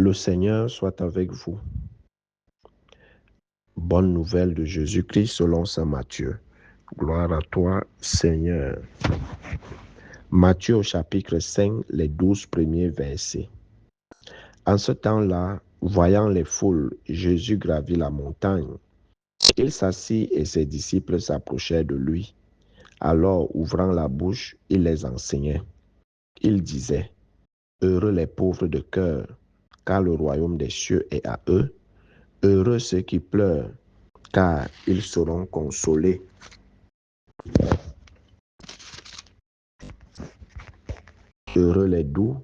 Le Seigneur soit avec vous. Bonne nouvelle de Jésus-Christ selon saint Matthieu. Gloire à toi, Seigneur. Matthieu au chapitre 5, les 12 premiers versets. En ce temps-là, voyant les foules, Jésus gravit la montagne. Il s'assit et ses disciples s'approchèrent de lui. Alors, ouvrant la bouche, il les enseignait. Il disait, « Heureux les pauvres de cœur, car le royaume des cieux est à eux. Heureux ceux qui pleurent, car ils seront consolés. Heureux les doux,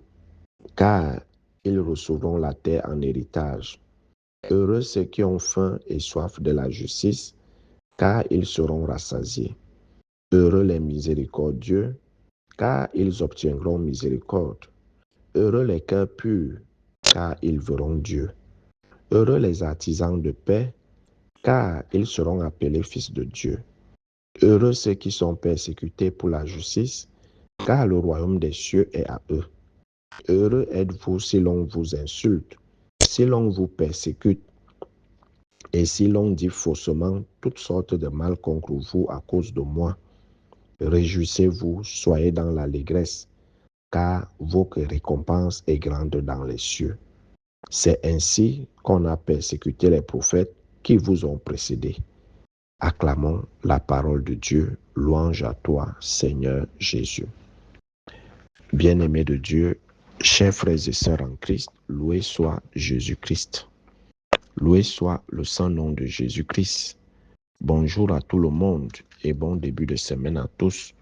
car ils recevront la terre en héritage. Heureux ceux qui ont faim et soif de la justice, car ils seront rassasiés. Heureux les miséricordieux, car ils obtiendront miséricorde. Heureux les cœurs purs, car ils verront Dieu. Heureux les artisans de paix, car ils seront appelés fils de Dieu. Heureux ceux qui sont persécutés pour la justice, car le royaume des cieux est à eux. Heureux êtes-vous si l'on vous insulte, si l'on vous persécute, et si l'on dit faussement toutes sortes de mal contre vous à cause de moi. Réjouissez-vous, soyez dans l'allégresse, car votre récompense est grande dans les cieux. C'est ainsi qu'on a persécuté les prophètes qui vous ont précédés. Acclamons la parole de Dieu. Louange à toi, Seigneur Jésus. Bien-aimés de Dieu, chers frères et sœurs en Christ, loué soit Jésus-Christ. Loué soit le saint nom de Jésus-Christ. Bonjour à tout le monde et bon début de semaine à tous.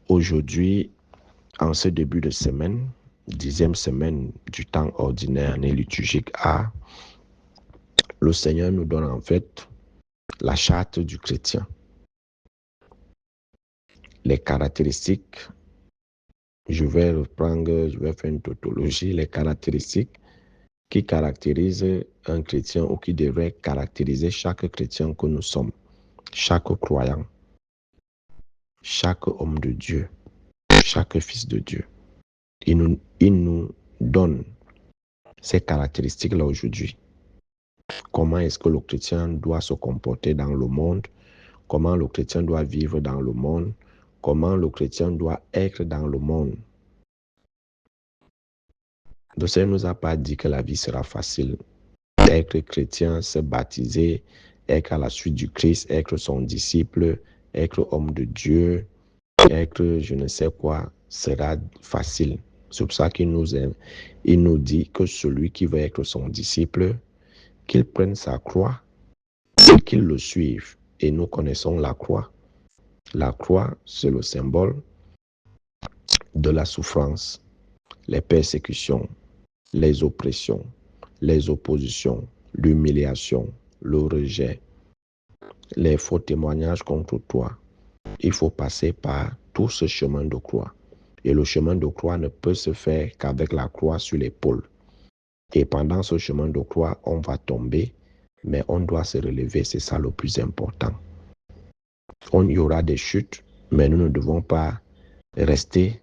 Aujourd'hui, en ce début de semaine, 10e semaine du temps ordinaire, année liturgique A, le Seigneur nous donne en fait la charte du chrétien. Les caractéristiques, je vais faire une tautologie, les caractéristiques qui caractérisent un chrétien ou qui devraient caractériser chaque chrétien que nous sommes, chaque croyant, chaque homme de Dieu, chaque fils de Dieu. Il nous donne ces caractéristiques-là aujourd'hui. Comment est-ce que le chrétien doit se comporter dans le monde? Comment le chrétien doit vivre dans le monde? Comment le chrétien doit être dans le monde? Le Seigneur ne nous a pas dit que la vie sera facile. Être chrétien, se baptiser, être à la suite du Christ, être son disciple, être homme de Dieu, être je ne sais quoi, sera facile. C'est pour ça qu'il nous dit que celui qui veut être son disciple, qu'il prenne sa croix et qu'il le suive. Et nous connaissons la croix. La croix, c'est le symbole de la souffrance, les persécutions, les oppressions, les oppositions, l'humiliation, le rejet, les faux témoignages contre toi. Il faut passer par tout ce chemin de croix. Et le chemin de croix ne peut se faire qu'avec la croix sur l'épaule. Et pendant ce chemin de croix, on va tomber, mais on doit se relever, c'est ça le plus important. Il y aura des chutes, mais nous ne devons pas rester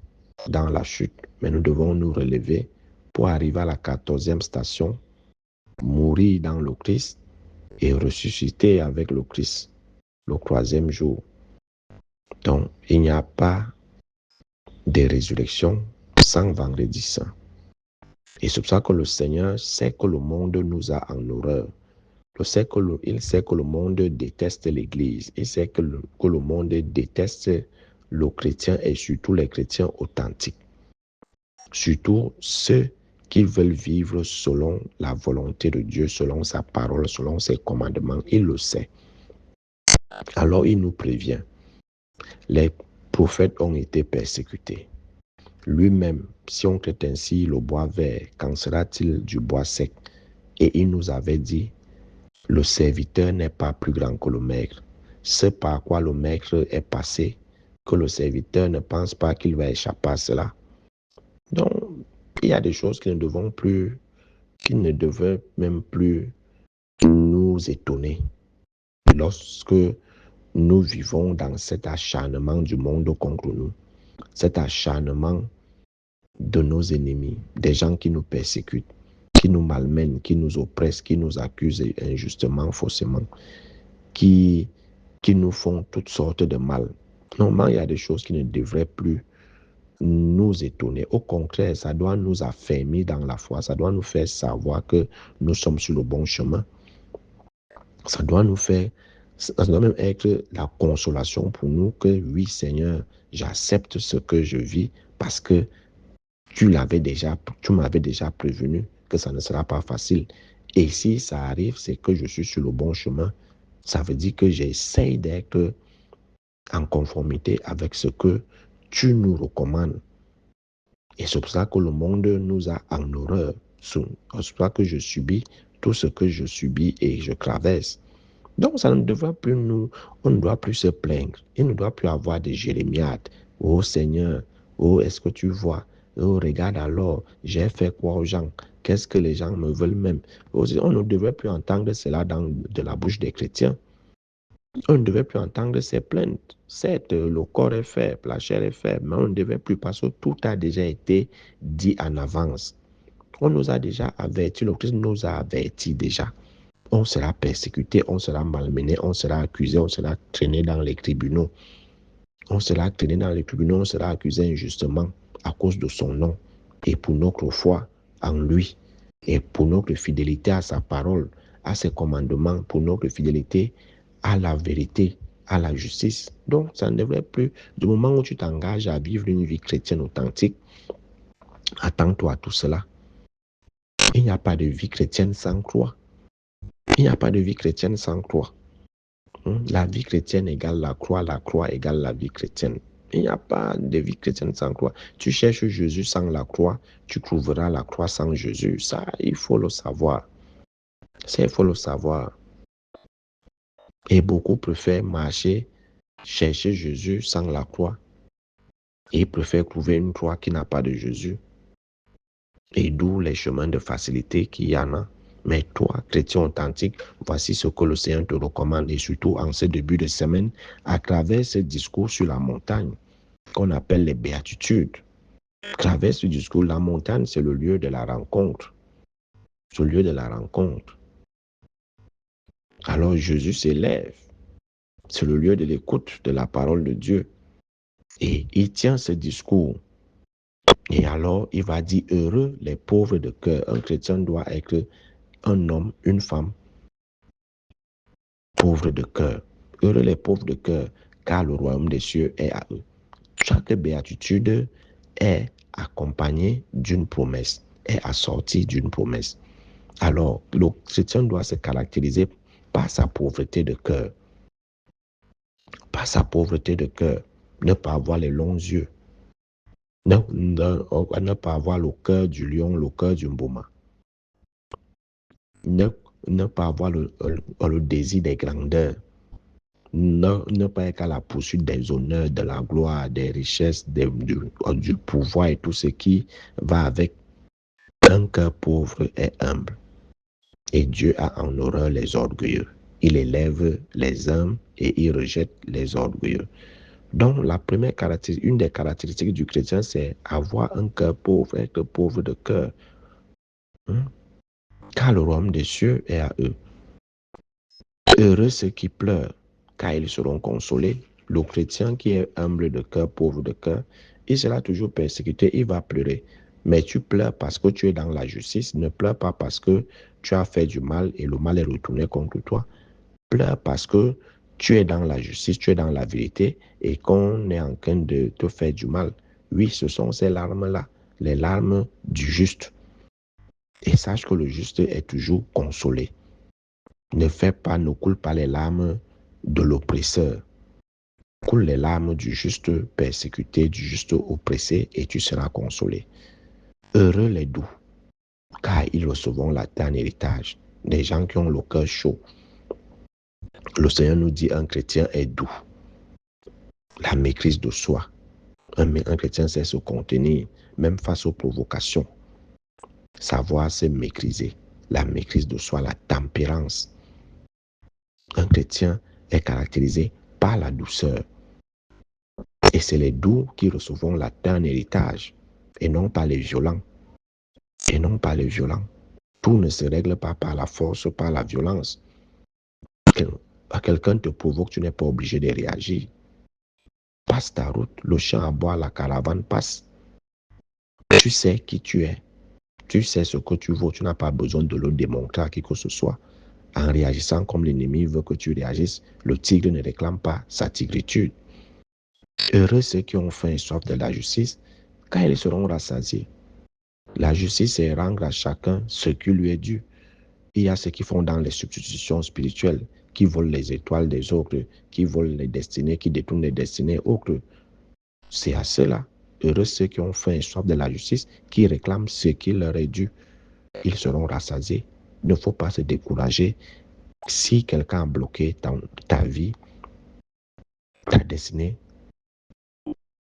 dans la chute, mais nous devons nous relever pour arriver à la 14e station, mourir dans le Christ et ressusciter avec le Christ le 3e jour. Donc, il n'y a pas de résurrection sans vendredi saint. Et c'est pour ça que le Seigneur sait que le monde nous a en horreur. Il sait que le monde déteste l'Église. Il sait que le monde déteste le chrétien et surtout les chrétiens authentiques. Surtout ceux qui veulent vivre selon la volonté de Dieu, selon sa parole, selon ses commandements. Il le sait. Alors il nous prévient. Les prophètes ont été persécutés. Lui-même, si on traite ainsi le bois vert, qu'en sera-t-il du bois sec? Et il nous avait dit, le serviteur n'est pas plus grand que le maître. C'est par quoi le maître est passé, que le serviteur ne pense pas qu'il va échapper à cela. Donc, il y a des choses qui ne devaient même plus nous étonner. Lorsque nous vivons dans cet acharnement du monde contre nous, cet acharnement de nos ennemis, des gens qui nous persécutent, qui nous malmènent, qui nous oppressent, qui nous accusent injustement, faussement, qui nous font toutes sortes de mal. Normalement, il y a des choses qui ne devraient plus nous étonner. Au contraire, ça doit nous affermir dans la foi. Ça doit nous faire savoir que nous sommes sur le bon chemin. Ça doit même être la consolation pour nous que oui, Seigneur, j'accepte ce que je vis parce que tu m'avais déjà prévenu que ça ne sera pas facile. Et si ça arrive, c'est que je suis sur le bon chemin. Ça veut dire que j'essaye d'être en conformité avec ce que tu nous recommandes. Et c'est pour ça que le monde nous a en horreur. C'est pour ça que je subis tout ce que je subis et je traverse. Donc, ça ne devrait plus on ne doit plus se plaindre. Il ne doit plus avoir de jérémiades. Oh Seigneur, oh, est-ce que tu vois? Oh, regarde alors, j'ai fait quoi aux gens? Qu'est-ce que les gens me veulent même? Oh, on ne devrait plus entendre cela de la bouche des chrétiens. On ne devait plus entendre ces plaintes. Certes, le corps est faible, la chair est faible, mais on ne devait plus parce que tout a déjà été dit en avance. On nous a déjà avertis, le Christ nous a avertis déjà. On sera persécuté, on sera malmené, on sera accusé, on sera traîné dans les tribunaux. On sera traîné dans les tribunaux, on sera accusé injustement à cause de son nom et pour notre foi en lui et pour notre fidélité à sa parole, à ses commandements, pour notre fidélité à la vérité, à la justice. Donc, ça ne devrait plus, du moment où tu t'engages à vivre une vie chrétienne authentique, attends-toi à tout cela. Il n'y a pas de vie chrétienne sans croix. Il n'y a pas de vie chrétienne sans croix. La vie chrétienne égale la croix égale la vie chrétienne. Il n'y a pas de vie chrétienne sans croix. Tu cherches Jésus sans la croix, tu trouveras la croix sans Jésus. Ça, il faut le savoir. Ça, il faut le savoir. Et beaucoup préfèrent marcher, chercher Jésus sans la croix. Et ils préfèrent trouver une croix qui n'a pas de Jésus. Et d'où les chemins de facilité qu'il y en a. Mais toi, chrétien authentique, voici ce que le Seigneur te recommande, et surtout en ce début de semaine, à travers ce discours sur la montagne, qu'on appelle les béatitudes. À travers ce discours, la montagne, c'est le lieu de la rencontre. C'est le lieu de la rencontre. Alors Jésus s'élève. C'est le lieu de l'écoute de la parole de Dieu. Et il tient ce discours. Et alors, il va dire, heureux les pauvres de cœur. Un chrétien doit être un homme, une femme, pauvre de cœur. Heureux les pauvres de cœur, car le royaume des cieux est à eux. Chaque béatitude est accompagnée d'une promesse, est assortie d'une promesse. Alors, le chrétien doit se caractériser par sa pauvreté de cœur. Par sa pauvreté de cœur. Ne pas avoir les longs yeux. Ne pas avoir le cœur du lion, le cœur du mboma. Ne pas avoir le désir des grandeurs. Ne pas être à la poursuite des honneurs, de la gloire, des richesses, du pouvoir et tout ce qui va avec un cœur pauvre et humble. Et Dieu a en horreur les orgueilleux. Il élève les humbles et il rejette les orgueilleux. Donc, une des caractéristiques du chrétien, c'est avoir un cœur pauvre, être pauvre de cœur. Car le royaume des cieux est à eux. Heureux ceux qui pleurent, car ils seront consolés. Le chrétien qui est humble de cœur, pauvre de cœur, il sera toujours persécuté, il va pleurer. Mais tu pleures parce que tu es dans la justice, ne pleure pas parce que tu as fait du mal et le mal est retourné contre toi. Pleure parce que tu es dans la justice, tu es dans la vérité et qu'on est en train de te faire du mal. Oui, ce sont ces larmes-là, les larmes du juste. Et sache que le juste est toujours consolé. Ne coule pas les larmes de l'oppresseur. Coule les larmes du juste persécuté, du juste oppressé, et tu seras consolé. Heureux les doux, car ils recevront la terre en héritage. Des gens qui ont le cœur chaud. Le Seigneur nous dit un chrétien est doux. La maîtrise de soi. Un chrétien sait se contenir, même face aux provocations. Savoir se maîtriser. La maîtrise de soi, la tempérance. Un chrétien est caractérisé par la douceur. Et c'est les doux qui recevront la terre en héritage, et non pas les violents. Et non pas les violents. Tout ne se règle pas par la force, par la violence. Quelqu'un te provoque, tu n'es pas obligé de réagir. Passe ta route, le champ à boire, la caravane passe. Tu sais qui tu es. Tu sais ce que tu vaux. Tu n'as pas besoin de le démontrer à qui que ce soit. En réagissant comme l'ennemi veut que tu réagisses, le tigre ne réclame pas sa tigritude. Heureux ceux qui ont faim et soif de la justice, car ils seront rassasiés. La justice, c'est rendre à chacun ce qui lui est dû. Il y a ceux qui font dans les substitutions spirituelles, qui volent les étoiles des autres, qui volent les destinées, qui détournent les destinées autres. C'est à cela. Heureux ceux qui ont faim et soif de la justice, qui réclament ce qui leur est dû. Ils seront rassasiés. Il ne faut pas se décourager. Si quelqu'un a bloqué ta vie, ta destinée,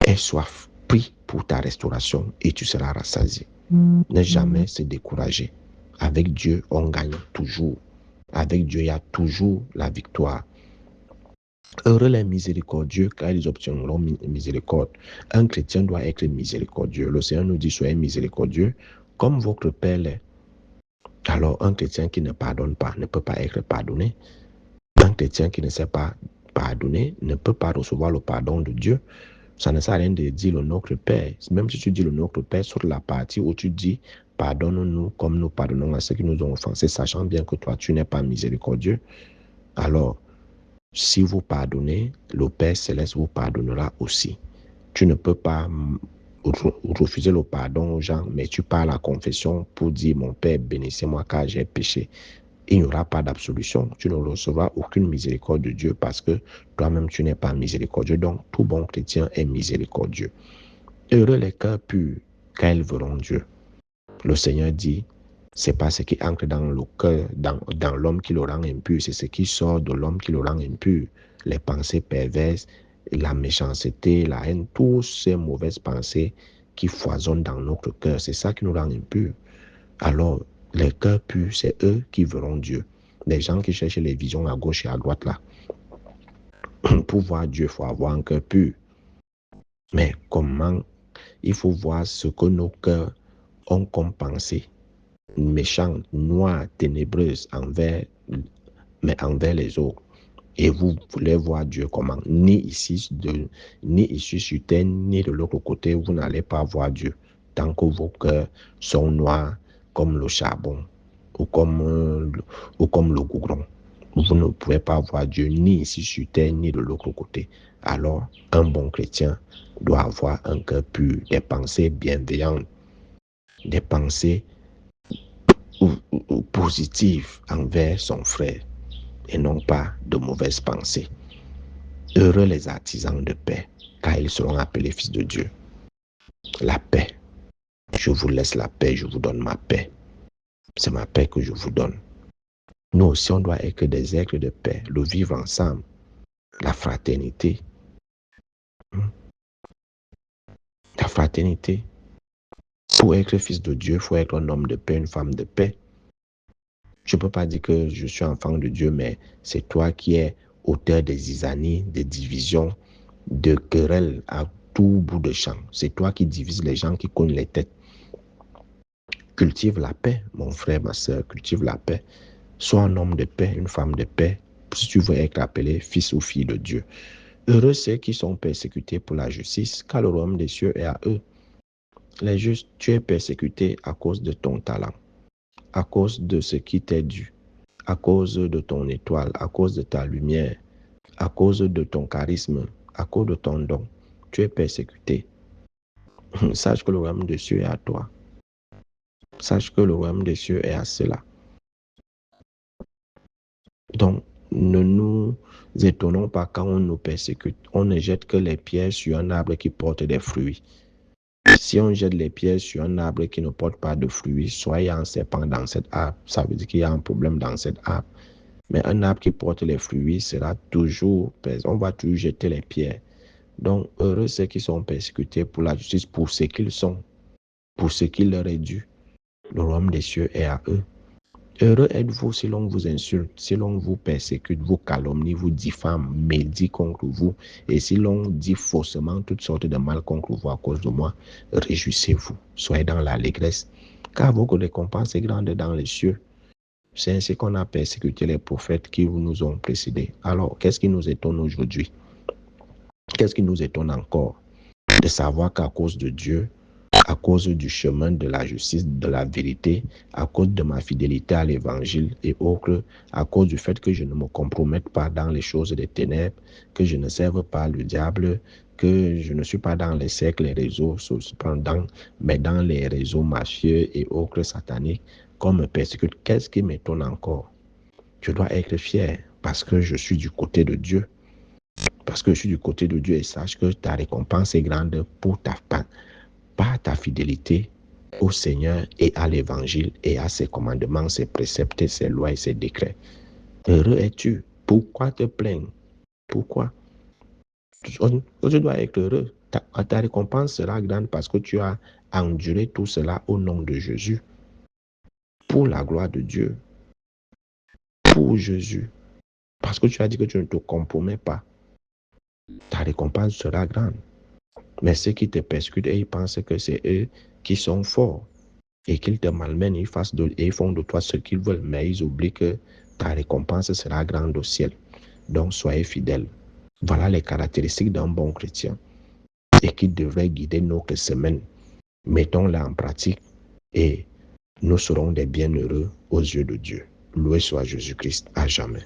aie soif, prie pour ta restauration et tu seras rassasié. Ne jamais se décourager. Avec Dieu, on gagne toujours. Avec Dieu, il y a toujours la victoire. Heureux les miséricordieux, car ils obtiendront miséricorde. Un chrétien doit être miséricordieux. Le Seigneur nous dit, soyez miséricordieux, comme votre Père l'est. Alors, un chrétien qui ne pardonne pas ne peut pas être pardonné. Un chrétien qui ne sait pas pardonner ne peut pas recevoir le pardon de Dieu. Ça ne sert à rien de dire le Notre Père. Même si tu dis le Notre Père sur la partie où tu dis pardonne-nous comme nous pardonnons à ceux qui nous ont offensés, sachant bien que toi, tu n'es pas miséricordieux. Alors, si vous pardonnez, le Père Céleste vous pardonnera aussi. Tu ne peux pas refuser le pardon aux gens, mais tu pars à la confession pour dire mon Père, bénissez-moi car j'ai péché. Il n'y aura pas d'absolution. Tu ne recevras aucune miséricorde de Dieu parce que toi-même, tu n'es pas miséricordieux. Donc, tout bon chrétien est miséricordieux. Heureux les cœurs purs, car ils verront Dieu. Le Seigneur dit, c'est pas ce qui entre dans le cœur, dans l'homme qui le rend impur, c'est ce qui sort de l'homme qui le rend impur. Les pensées perverses, la méchanceté, la haine, toutes ces mauvaises pensées qui foisonnent dans notre cœur, c'est ça qui nous rend impurs. Alors, les cœurs purs, c'est eux qui verront Dieu. Les gens qui cherchent les visions à gauche et à droite là. Pour voir Dieu, il faut avoir un cœur pur. Mais comment? Il faut voir ce que nos cœurs ont comme pensée. Méchante, noire, ténébreuse envers les autres. Et vous voulez voir Dieu comment? Ni ici sur terre, ni de l'autre côté, vous n'allez pas voir Dieu. Tant que vos cœurs sont noirs comme le charbon ou comme le goudron. Vous ne pouvez pas voir Dieu ni ici sur terre, ni de l'autre côté. Alors, un bon chrétien doit avoir un cœur pur, des pensées bienveillantes, des pensées positives envers son frère et non pas de mauvaises pensées. Heureux les artisans de paix, car ils seront appelés fils de Dieu. La paix. Je vous laisse la paix, je vous donne ma paix. C'est ma paix que je vous donne. Nous aussi, on doit être des êtres de paix, le vivre ensemble, la fraternité. La fraternité. Pour être fils de Dieu, il faut être un homme de paix, une femme de paix. Je ne peux pas dire que je suis enfant de Dieu, mais c'est toi qui es auteur des zizanies, des divisions, de querelles à tout bout de champ. C'est toi qui divises les gens, qui cognent les têtes. Cultive la paix, mon frère, ma soeur, cultive la paix. Sois un homme de paix, une femme de paix, si tu veux être appelé fils ou fille de Dieu. Heureux ceux qui sont persécutés pour la justice, car le royaume des cieux est à eux. Les justes, tu es persécuté à cause de ton talent, à cause de ce qui t'est dû, à cause de ton étoile, à cause de ta lumière, à cause de ton charisme, à cause de ton don. Tu es persécuté. Sache que le royaume des cieux est à toi. Sache que le royaume des cieux est à cela. Donc, ne nous étonnons pas quand on nous persécute. On ne jette que les pierres sur un arbre qui porte des fruits. Si on jette les pierres sur un arbre qui ne porte pas de fruits, soit il y a un serpent dans cet arbre, ça veut dire qu'il y a un problème dans cet arbre. Mais un arbre qui porte les fruits sera toujours, on va toujours jeter les pierres. Donc, heureux ceux qui sont persécutés pour la justice, pour ce qu'ils sont, pour ce qui leur est dû. Le royaume des cieux est à eux. Heureux êtes-vous si l'on vous insulte, si l'on vous persécute, vous calomnie, vous diffame, médit contre vous, et si l'on dit faussement toutes sortes de mal contre vous à cause de moi. Réjouissez-vous, soyez dans l'allégresse, car votre récompense est grande dans les cieux. C'est ainsi qu'on a persécuté les prophètes qui nous ont précédés. Alors, qu'est-ce qui nous étonne aujourd'hui? Qu'est-ce qui nous étonne encore? De savoir qu'à cause de Dieu, à cause du chemin de la justice, de la vérité, à cause de ma fidélité à l'évangile et autres, à cause du fait que je ne me compromette pas dans les choses des ténèbres, que je ne serve pas le diable, que je ne suis pas dans les cercles, les réseaux, cependant, mais dans les réseaux mafieux et autres sataniques, qu'on me persécute. Qu'est-ce qui m'étonne encore? Je dois être fier parce que je suis du côté de Dieu. Parce que je suis du côté de Dieu et sache que ta récompense est grande pour par ta fidélité au Seigneur et à l'Évangile et à ses commandements, ses préceptes, ses lois et ses décrets. Heureux es-tu? Pourquoi te plaindre? Pourquoi? Tu dois être heureux. Ta récompense sera grande parce que tu as enduré tout cela au nom de Jésus. Pour la gloire de Dieu. Pour Jésus. Parce que tu as dit que tu ne te compromets pas. Ta récompense sera grande. Mais ceux qui te persécutent et ils pensent que c'est eux qui sont forts et qu'ils te malmènent, et ils font de toi ce qu'ils veulent, mais ils oublient que ta récompense sera grande au ciel. Donc soyez fidèles. Voilà les caractéristiques d'un bon chrétien et qui devrait guider notre semaine. Mettons-la en pratique et nous serons des bienheureux aux yeux de Dieu. Loué soit Jésus-Christ à jamais.